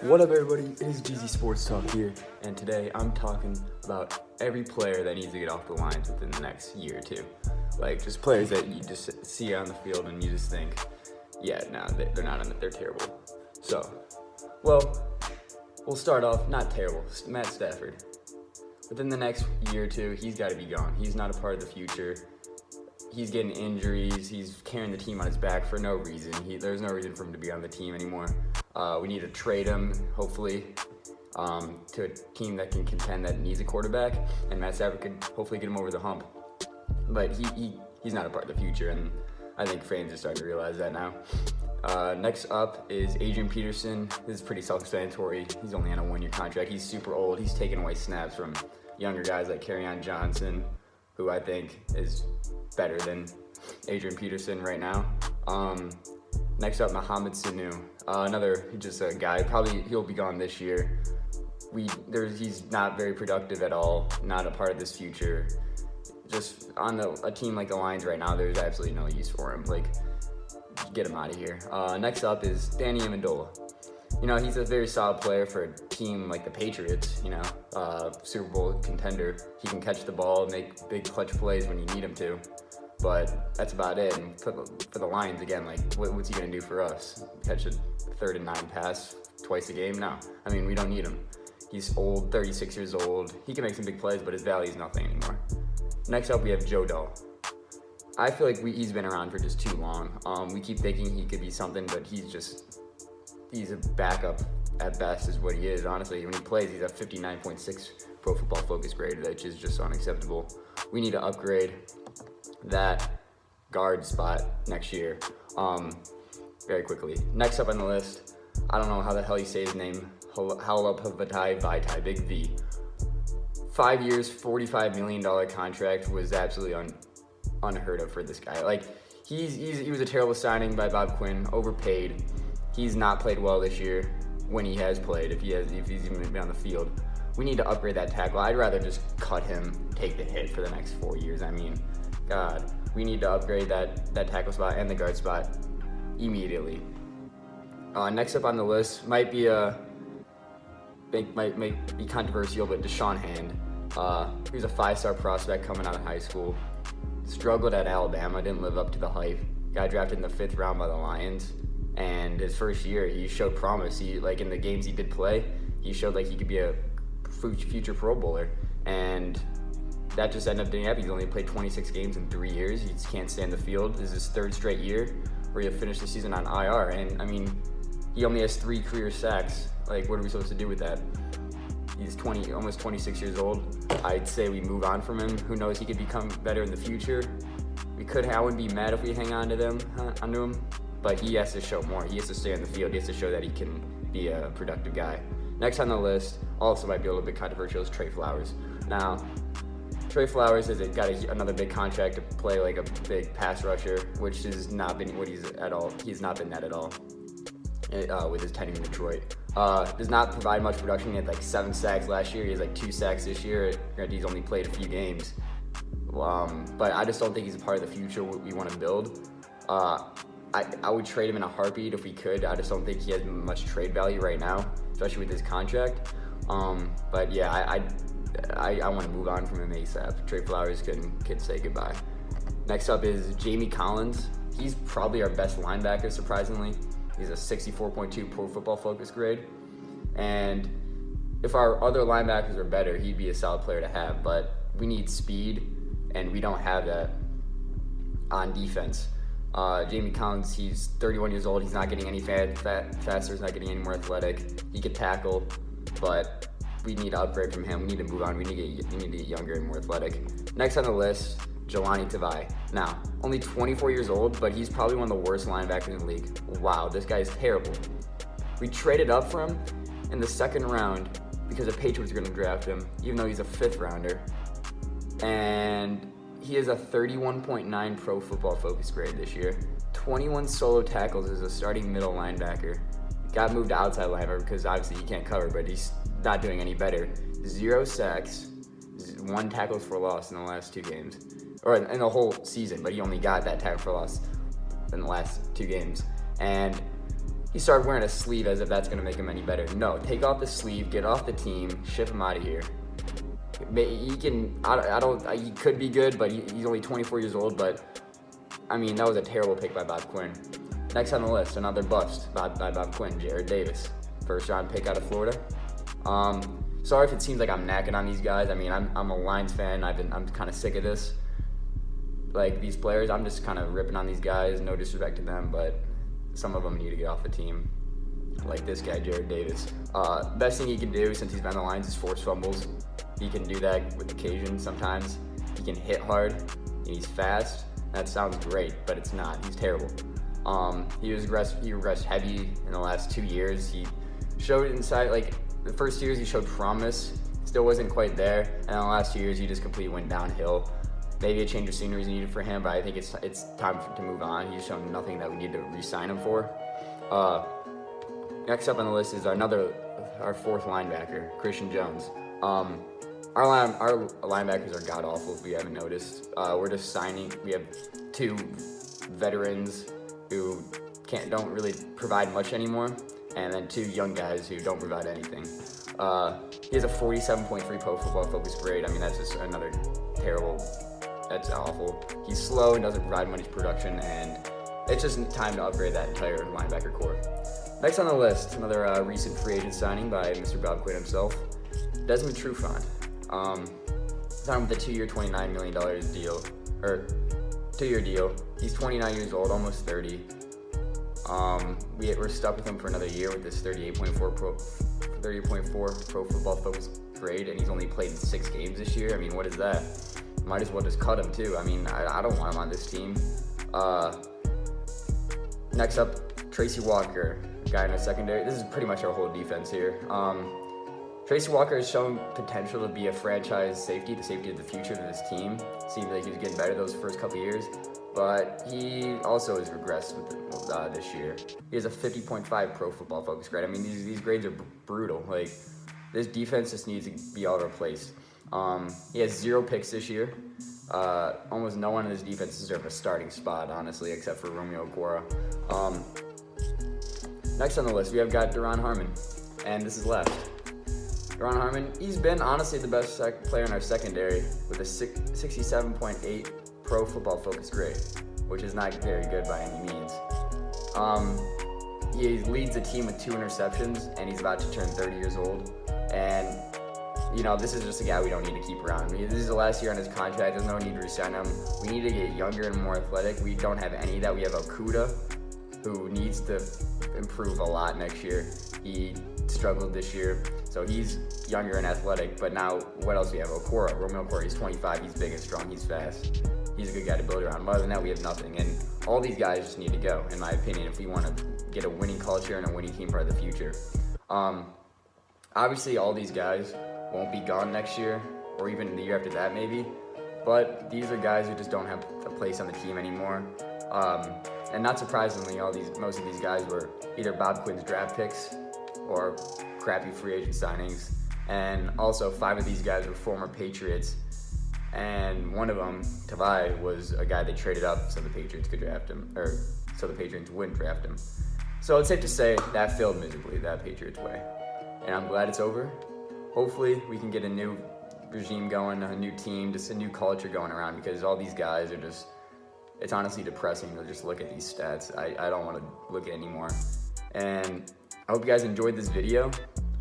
What up, everybody? It is DZ Sports Talk here, and today I'm talking about every player that needs to get off the lines within the next year or two. Like, just players that you just see on the field and you just think, yeah, no, they're not on it, they're terrible. So, well, we'll start off, not terrible, Matt Stafford. Within the next year or two, he's got to be gone. He's not a part of the future. He's getting injuries. He's carrying the team on his back for no reason. There's no reason for him to be on the team anymore. We need to trade him, hopefully, to a team that can contend, that needs a quarterback, and Matt Stafford could hopefully get him over the hump. But he's not a part of the future, and I think fans are starting to realize that now. Next up is Adrian Peterson. This is pretty self-explanatory. He's only on a one-year contract. He's super old. He's taking away snaps from younger guys like Kerryon Johnson, who I think is better than Adrian Peterson right now. Next up, Mohamed Sanu, another just a guy. Probably he'll be gone this year. He's not very productive at all. Not a part of this future. Just on a team like the Lions right now, there's absolutely no use for him. Like, get him out of here. Next up is Danny Amendola. You know, he's a very solid player for a team like the Patriots, you know, Super Bowl contender. He can catch the ball, make big clutch plays when you need him to, but that's about it. And for the Lions, again, like, what's he going to do for us? Catch a 3rd and 9 pass twice a game? No. I mean, we don't need him. He's old, 36 years old. He can make some big plays, but his value is nothing anymore. Next up, we have Joe Dahl. I feel like he's been around for just too long. We keep thinking he could be something, but he's a backup at best is what he is. Honestly, when he plays, he's a 59.6 Pro Football Focus grade, which is just unacceptable. We need to upgrade that guard spot next year very quickly. Next up on the list, I don't know how the hell you say his name, Halapavatai Vaitai, Big V. 5 years, $45 million contract was absolutely unheard of for this guy. Like, he was a terrible signing by Bob Quinn, overpaid. He's not played well this year when he has played, if he's even been on the field. We need to upgrade that tackle. I'd rather just cut him, take the hit for the next 4 years. I mean, God, we need to upgrade that tackle spot and the guard spot immediately. Next up on the list might be controversial, but Deshaun Hand. He was a 5-star prospect coming out of high school. Struggled at Alabama, didn't live up to the hype. Got drafted in the 5th round by the Lions. And his first year, he showed promise. He, like, in the games he did play, he showed like he could be a future Pro Bowler. And that just ended up didn't happen. He's only played 26 games in 3 years. He just can't stay in the field. This is his 3rd straight year where he'll finish the season on IR. And I mean, he only has 3 career sacks. Like, what are we supposed to do with that? He's almost 26 years old. I'd say we move on from him. Who knows? He could become better in the future. I wouldn't be mad if we hang on to him. But he has to show more. He has to stay on the field. He has to show that he can be a productive guy. Next on the list, also might be a little bit controversial, is Trey Flowers. Now, Trey Flowers has got another big contract to play like a big pass rusher, which has not been what he's at all. He's not been that at all with his tenure in Detroit. Does not provide much production. He had like 7 sacks last year. He has like 2 sacks this year. He's only played a few games. But I just don't think he's a part of the future we want to build. I would trade him in a heartbeat if we could. I just don't think he has much trade value right now, especially with his contract. But yeah, I want to move on from him ASAP. Trey Flowers can say goodbye. Next up is Jamie Collins. He's probably our best linebacker, surprisingly. He's a 64.2 Pro Football Focus grade. And if our other linebackers are better, he'd be a solid player to have. But we need speed, and we don't have that on defense. Jamie Collins, he's 31 years old. He's not getting any faster. He's not getting any more athletic. He could tackle, but we need to upgrade from him. We need to move on. We need to get younger and more athletic. Next on the list, Jelani Tavai. Now, only 24 years old, but he's probably one of the worst linebackers in the league. Wow, this guy is terrible. We traded up for him in the 2nd round because the Patriots were going to draft him, even though he's a 5th rounder. And he has a 31.9 Pro Football Focus grade this year. 21 solo tackles as a starting middle linebacker. Got moved to outside linebacker because obviously he can't cover, but he's not doing any better. 0 sacks, 1 tackles for loss in the last 2 games. Or in the whole season, but he only got that tackle for loss in the last 2 games. And he started wearing a sleeve as if that's going to make him any better. No, take off the sleeve, get off the team, ship him out of here. He can, he could be good, but he's only 24 years old. But I mean, that was a terrible pick by Bob Quinn. Next on the list, another bust by Bob Quinn, Jared Davis, first round pick out of Florida. Sorry if it seems like I'm knacking on these guys. I mean, I'm a Lions fan. I'm kind of sick of this. Like these players, I'm just kind of ripping on these guys. No disrespect to them, but some of them need to get off the team. Like this guy, Jared Davis. Best thing he can do since he's been on the Lions is force fumbles. He can do that with occasion sometimes. He can hit hard, and he's fast. That sounds great, but it's not. He's terrible. He regressed heavy in the last 2 years. He showed inside, like the first years he showed promise, still wasn't quite there, and in the last 2 years he just completely went downhill. Maybe a change of scenery is needed for him, but I think it's time to move on. He's shown nothing that we need to re-sign him for. Next up on the list is our fourth linebacker, Christian Jones. Our linebackers are god awful if we haven't noticed. We're just signing. We have two veterans who don't really provide much anymore, and then two young guys who don't provide anything. He has a 47.3 Pro Football Focus grade. I mean, that's just another terrible. That's awful. He's slow and doesn't provide much production, and it's just time to upgrade that entire linebacker core. Next on the list, another recent free agent signing by Mr. Bob Quinn himself, Desmond Trufant. Signed with a 2-year, $29 million deal, or 2-year deal. He's 29 years old, almost 30. We're stuck with him for another year with this 38.4 Pro Football Focus grade, and he's only played 6 games this year. I mean, what is that? Might as well just cut him too. I mean, I don't want him on this team. Next up, Tracy Walker, guy in the secondary. This is pretty much our whole defense here. Tracy Walker has shown potential to be a franchise safety, the safety of the future of this team. Seemed like he was getting better those first couple years, but he also has regressed with this year. He has a 50.5 Pro Football Focus grade. I mean, these grades are brutal. Like, this defense just needs to be all replaced. He has 0 picks this year. Almost no one in this defense deserves a starting spot, honestly, except for Romeo Okwara. Next on the list, we have got Duron Harmon, and this is left. Duron Harmon, he's been honestly the best player in our secondary with a 67.8 Pro Football Focus grade, which is not very good by any means. He leads the team with 2 interceptions, and he's about to turn 30 years old. And you know, this is just a guy we don't need to keep around. This is the last year on his contract. There's no need to resign him. We need to get younger and more athletic. We don't have any of that. We have Okuda, who needs to improve a lot next year. He struggled this year, so he's younger and athletic. But now, what else do we have? Romeo Okwara, he's 25. He's big and strong. He's fast. He's a good guy to build around. But other than that, we have nothing. And all these guys just need to go, in my opinion, if we want to get a winning culture and a winning team for the future. Obviously, all these guys won't be gone next year, or even the year after that maybe, but these are guys who just don't have a place on the team anymore. And not surprisingly, most of these guys were either Bob Quinn's draft picks or crappy free agent signings. And also 5 of these guys were former Patriots, and one of them, Tavai, was a guy they traded up so the Patriots could draft him, or so the Patriots wouldn't draft him. So it's safe to say that failed miserably, that Patriots way. And I'm glad it's over. Hopefully we can get a new regime going, a new team, just a new culture going around, because all these guys are just, it's honestly depressing to just look at these stats. I don't want to look at it anymore. And I hope you guys enjoyed this video.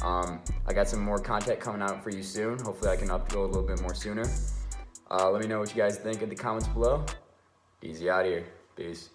I got some more content coming out for you soon. Hopefully I can upload a little bit more sooner. Let me know what you guys think in the comments below. Easy out here. Peace.